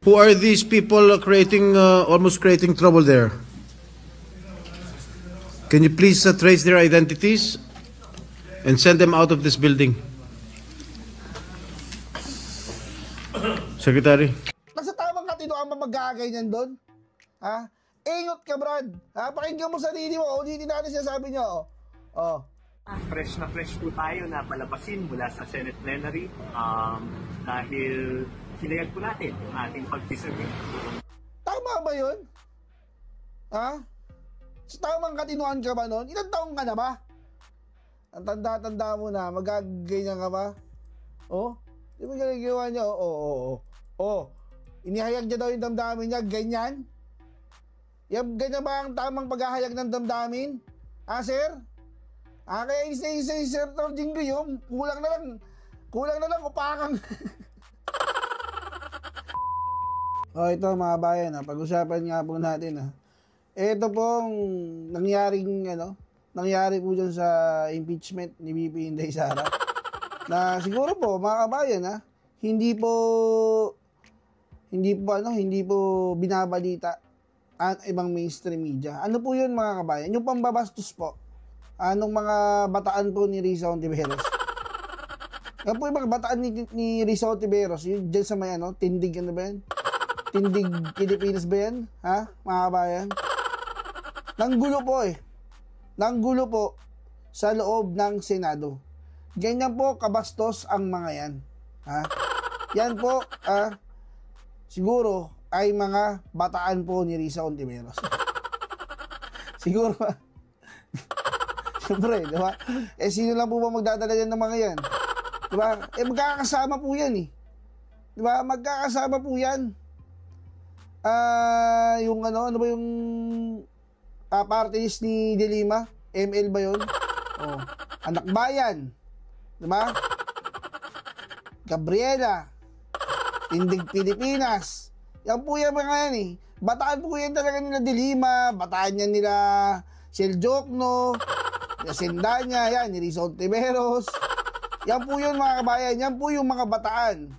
Who are these people creating, almost creating trouble there? Can you please trace their identities and send them out of this building? Secretary. Nasa tamang katinoan ba magkakaganyan doon? Ha? Ingot ka, Brad. Ha? Pakinggan mo sarili mo. Ulitin natin siya sabi niya. Oh. Fresh na fresh po tayo na palabasin mula sa Senate Plenary dahil hinayag po natin ang ating pag-disagree. Tama ba yun? Ha? Sa tamang katinoan ka ba noon? Ilang taong ka na ba? Ang tanda-tanda mo na, magaganyan ka ba? Oh? Di ba ginagawa niya? Oh. Inihayag niya daw yung damdamin niya, ganyan? Ganyan ba ang tamang paghahayag ng damdamin? Ha, sir? Kaya isa-isa si Sir Jinggoy, kulang na lang upakang. Ito mga bayan, pag-usapan nga po natin. Ito pong nangyari po dyan sa impeachment ni VP Inday Sara. Na siguro po mga kabayan, hindi po binabalita ang ibang mainstream media. Ano po yun mga kabayan? Yung pambabastos po. Anong mga bataan po ni Risa Ontiveros? Yan po yung mga bataan ni Risa Ontiveros. Yung dyan sa may tindig ba yan? Tindig Pilipinas ba yan? Ha? Mga kabayan? Nanggulo po sa loob ng Senado. Ganyan po kabastos ang mga yan. Ha? Yan po, siguro ay mga bataan po ni Risa Ontiveros. Siguro, siyempre, di ba? Sino lang po ba magdadala yan ng mga yan? Di ba? Magkakasama po yan eh. Di ba? Magkakasama po yan. Yung ano ba yung party list ni De Lima? ML ba yun? Anak Bayan. Di ba? Gabriela. Tindig Pilipinas. Yan po yung mga yan eh. Bataan po yan talaga nila De Lima. Bataan yan nila Shell Jokno. Sendanya. Yan, ni Risa Ontiveros. Yan po yun mga kabayan. Yan po yung mga bataan.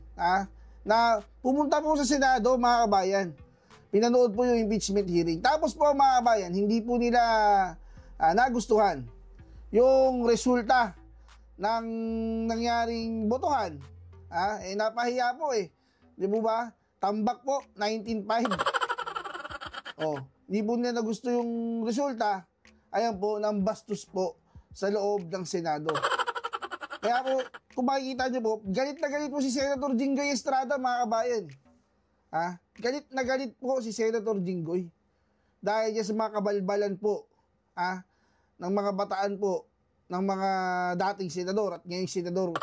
Na pumunta po sa Senado mga kabayan. Pinanood po yung impeachment hearing. Tapos po mga kabayan, hindi po nila nagustuhan yung resulta ng nangyaring botohan. Napahiya po eh. Di mo ba? Tambak po, 19-5. Hindi po nila nagusto yung resulta. Ayan po, nang bastos po sa loob ng Senado. Kaya po, kung makikita nyo po, galit na galit po si Senator Jinggoy Estrada mga kabayan. Galit na galit po si Senator Jinggoy. Dahil dyan sa mga kabalbalan po ng mga bataan po ng mga dating senador at ngayong senador.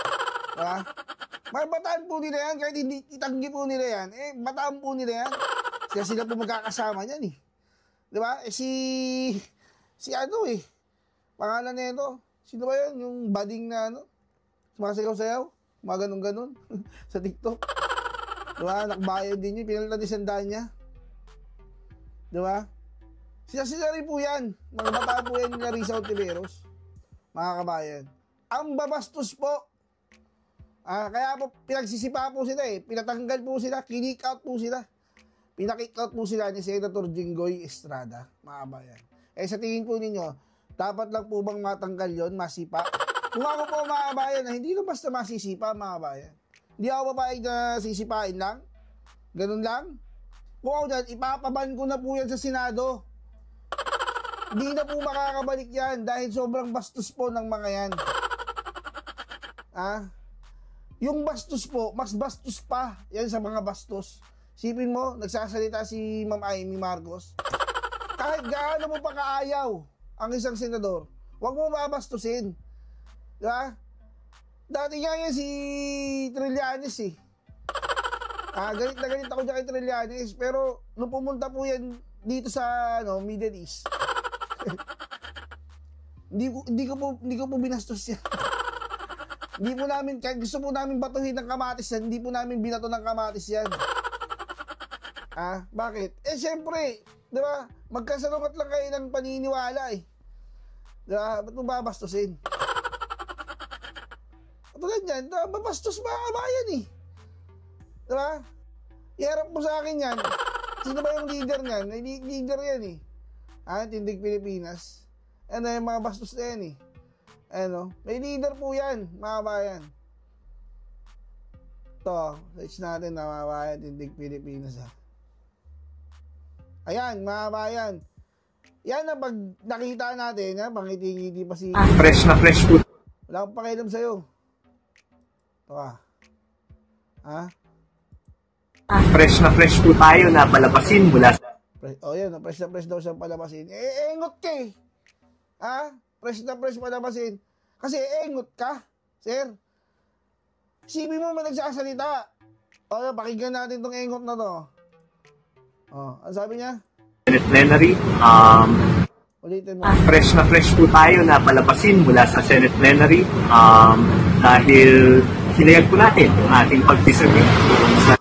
Mga bataan po nila yan, kahit hindi itanggi po nila yan, bataan po nila yan. Sila po magkakasama niyan eh. Di ba? Si ano eh, pangalan na ito, sino ba yun? Yung bading na sumasayaw-sayaw, mga ganun-ganun, sa TikTok. Di ba? Nakbayan din yun, pinalitan ni Sendanya. Di ba? Sila rin po yan, mga bataan po yan ni Risa Ontiveros, mga kabayan. Ang babastos po. Kaya po, pinagsisipa po sila eh. Pinatanggal po sila, kinik out po sila. Pinakick out po sila ni Senator Jinggoy Estrada, mga kabayan. Sa tingin po ninyo, dapat lang po bang matanggal yon, masipa? Kung ako po mga kabayan, hindi lang basta masisipa mga kabayan. Hindi ako papayag na sisipain lang. Ganun lang. Kung ako dyan, ipapaban ko na po yan sa Senado. Hindi na po makakabalik yan dahil sobrang bastos po ng mga yan. Yung bastos po, mas bastos pa yan sa mga bastos. Sipin mo, nagsasalita si Ma'am Amy Marcos. Kahit gaano mo pa kaayaw ang isang senador, huwag mo mabastusin. Diba? Dati nga yan si Trillanes eh. Galit na galit ako dyan kay Trillanes. Pero nung pumunta po yan dito sa Middle East, hindi ko po binastos yan. Hindi po namin, kahit gusto po namin batuhin ng kamatis yan, hindi po namin binato ng kamatis yan. Bakit? Siyempre, di ba, magkasalungat lang kayo ng paniniwala eh. Di ba, ba't mo babastusin? Tulad yan, babastos mga kabayan eh. Di ba? iharap mo sa akin yan. Sino ba yung leader niyan? May leader yan eh. Tindig Pilipinas. Ano yung mga bastos na yan eh. Ano? May leader po yan, mga bayan. Ito, search natin na mga bayan, Tindig Pilipinas ha. Ayan, mga bayan. Yan na pag nakita natin, ha, pangiti-ngiti pa si... Fresh na fresh po. Wala akong pakialam sa'yo. Ito ka. Ha? Fresh na fresh po tayo na palabasin mula sa... Yan, fresh na fresh daw siyang palabasin. Engot ka eh. Ha? Fresh na fresh palabasin. Kasi engot ka, sir. Sibi mo man nagsasalita. Pakinggan natin tong engot na to. Ano sabi niya? Senate plenary. Ulitin mo. Fresh na fresh po tayo na palabasin mula sa Senate plenary. Dahil hinayag po natin ang ating pag-disagree sa...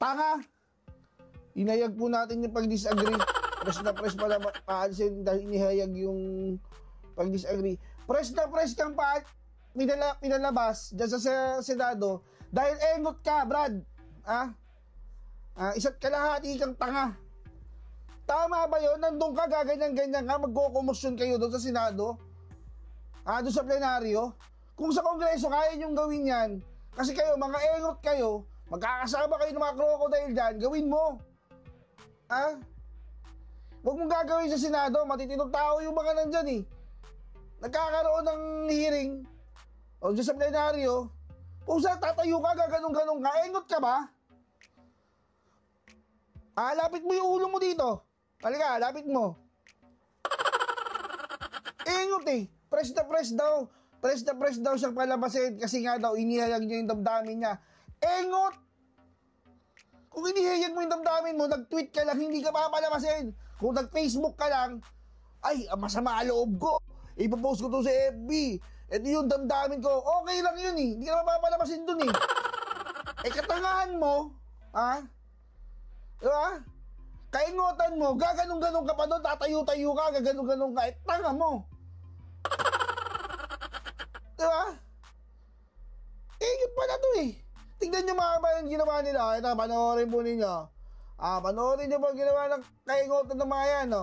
Tanga! Hinayag po natin yung pag-disagree. Fresh na fresh pala paalisin dahil inihayag yung pag-disagree. Fresh na fresh kang pinalabas dyan sa Senado dahil engot ka, Brad. Isa't kalahati kang tanga. Tama ba yun? Nandun ka, gaganyan-ganyan ka, magkukomosyon kayo doon sa Senado? Doon sa plenaryo? Kung sa Kongreso, kaya nyong gawin yan. Kasi kayo, mga engot kayo, magkakasama kayo ng mga crocodile dyan, gawin mo. Huwag mong gagawin sa Senado, matitinong tao yung mga nandyan eh. Nagkakaroon ng hearing, o dyan sa plenaryo, kung saan tatayo ka, gaganong-ganong ka, engot ka ba? Lapit mo yung ulo mo dito. Halika, lapit mo. Engot eh. Fresh na fresh daw. Fresh na fresh daw siyang palabasin kasi nga daw inihayag niya yung damdamin niya. Engot! Kung inihayag mo yung damdamin mo, nag-tweet ka lang, hindi ka papalabasin. Kung nag-Facebook ka lang, ay, masama loob ko. Ipapost ko to sa FB. Ito yung damdamin ko. Okay lang yun eh. Hindi ka mapapalabasin dun eh. Katangahan mo, diba? Kaingotan mo, gaganong-ganong ka pa doon, tatayo-tayo ka, gaganong-ganong ka, tanga mo. Diba? Yun pala to eh. Tignan nyo mga kabayan ginawa nila. Ito, panoorin po ninyo. Panoorin nyo po ginawa ng kaingotan ng mga yan,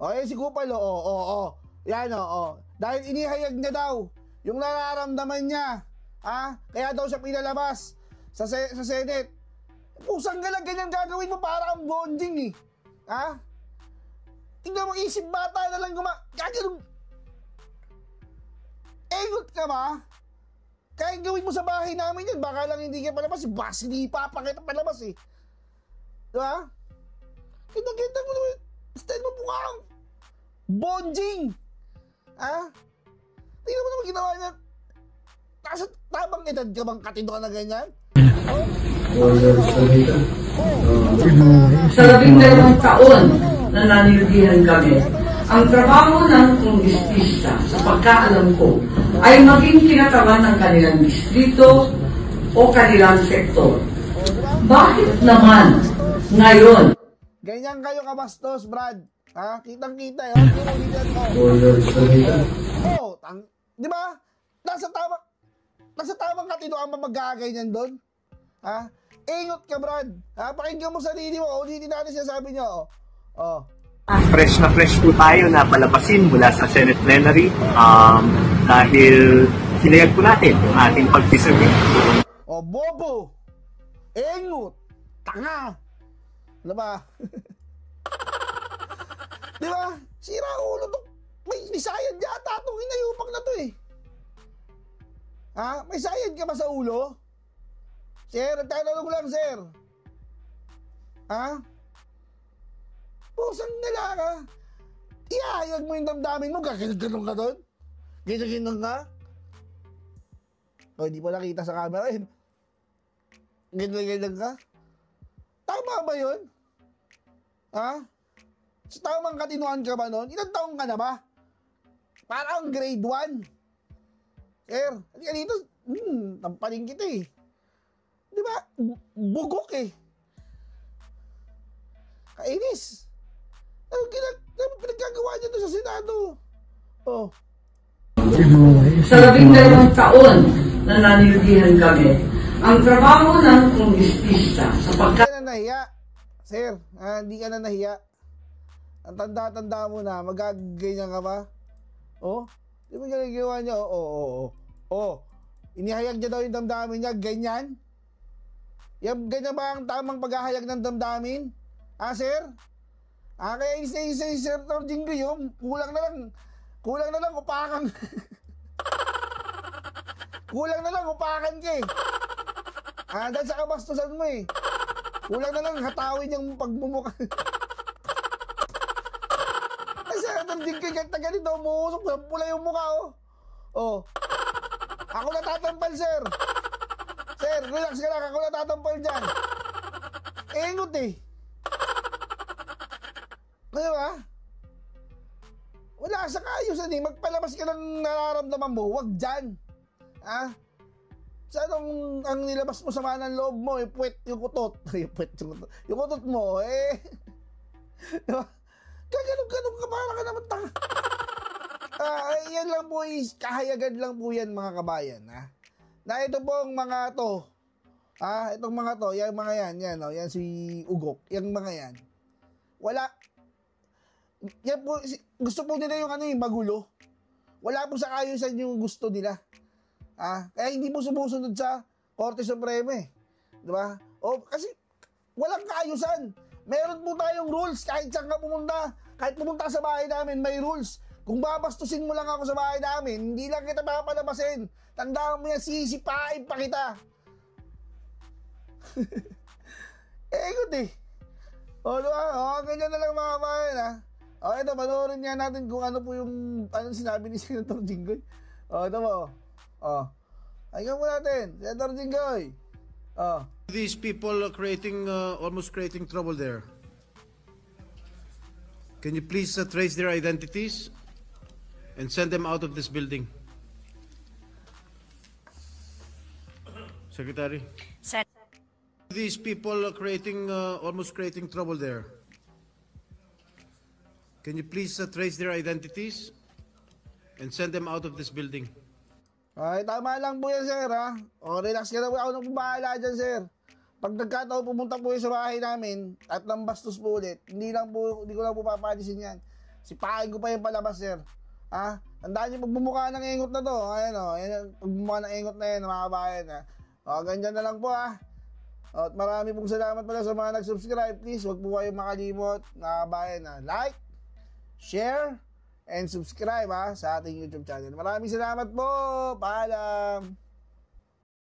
yan si Kupal, yan, dahil inihayag niya daw yung nararamdaman niya, kaya daw siya pinalabas sa Senate. Pusang galang ganyan gagawin mo para ang bonding eh. Tingnan mo, isip bata na lang gaganong. Engot ka ba? Kaya gawin mo sa bahay namin yan, baka lang hindi ka palabas, basilipa pa kita palabas eh. Diba? Kinaganda mo naman, style mo mukhang bonding. Tingnan mo naman ginawa niya. Nasa tamang edad ka bang katino ka na ganyan? Sa 12 taon na nanilihan kami, ang trabaho ng kongresista, sa pagkaalam ko, ay maging kinatawan ng kanilang distrito o kanilang sektor. Bakit naman ngayon? Ganyan kayo kabastos, Brad. Kitang-kita eh. Di ba? Nasa tamang katinoan ba magkaganyan doon? Ingot ka, Brad. Pakinggan mo sarili mo. Ulitin natin siya sabi niya. Fresh na fresh po tayo na palabasin mula sa Senate plenary. Dahil hinayag po natin ang ating pag-disagree. Bobo! Ingot! Tanga! Ano ba? Di ba? Sira ulo to. May sayad yata itong inayupak na to eh. May sayad ka ba sa ulo? Sir, tatanong lang, sir. Pusang nila ka. Ihayag mo yung damdamin mo, gaganong ka doon? Ganyan ka? Hindi pa nakita sa camera eh. Ganyan ka? Tama ba yun? Sa tamang katinuan ka ba nun? Ilang taong ka na ba? Parang grade 1. Sir, halika dito. Tampaling kita eh. Di ba? Bugok eh. Kainis. Ano pinagkagawa niya doon sa Senado? Sa 12 taon na nanilbihan kami, ang trabaho ng kongresista sa Hindi ka na nahiya. Sir, hindi ka na nahiya. Ang tanda-tanda mo na, magaganyan ka ba? Oh? Di ba ginagawa niya? Inihayag niya daw yung damdamin niya, ganyan? Ganyan ba ang tamang paghahayag ng damdamin? Sir? Kaya isa-isa si Sir Torjingo yung kulang na lang upakan. Kulang na lang upakan ka eh. Dahil sa kabastusan mo eh. Kulang na lang hatawin yung pagmumukha. Ay, Sir Torjingo, ganito, umuusok, pula yung mukha oh. Ako natatampal, Sir. Sir, relax ka lang, ako natatampal dyan. Engot eh. Ano ba? Wala sa kaayusan eh. Magpalabas ka ng nararamdaman mo. Huwag dyan. Sanong ang nilabas mo sama ng loob mo, puwet yung kutot. Yung kutot mo, diba? Ganun ka, para ka naman tanga. Yan lang po is, kahayagan lang po yan mga kabayan, na ito pong mga to, itong mga to, yung mga yan si Ugok, yung mga yan, wala, yan po, gusto po nila yung magulo, wala po sa kaayusan yung gusto nila, kaya hindi po sumusunod sa Korte Suprema diba? Kasi walang kaayusan, meron po tayong rules, kahit saan ka pumunta, kahit pumunta sa bahay namin, may rules. Kung babastusin mo lang ako sa bahay namin, hindi lang kita papalabasin. Tandaan mo yan, sisipain pa kita. Ikot eh. Diba? Ganyan na lang mga kabayan ito, panoorin nga natin kung ano po yung sinabi ni Senator Jinggoy. Ito mo. Ayun mo natin, Senator Jinggoy. These people are almost creating trouble there. Can you please trace their identities and send them out of this building? Secretary. These people are almost creating trouble there. Can you please trace their identities and send them out of this building? Tama lang po yan, Sir, relax ka na po. Ako nang bahala dyan, Sir. Pag nagkataon pumunta po sa bahay namin at nang bastos po ulit, hindi ko lang po papalisin yan. Sipahin ko pa yung palabas, Sir. Tandaan niyo pagmumukha ng engot na to. Ayan, pagmumukha ng engot na yan, mga kabayan. Ganyan na lang po, At marami pong salamat pala sa mga nag-subscribe. Please, huwag po kayong makalimot, mga kabayan, like, share, and subscribe sa ating YouTube channel. Maraming salamat po. Paalam.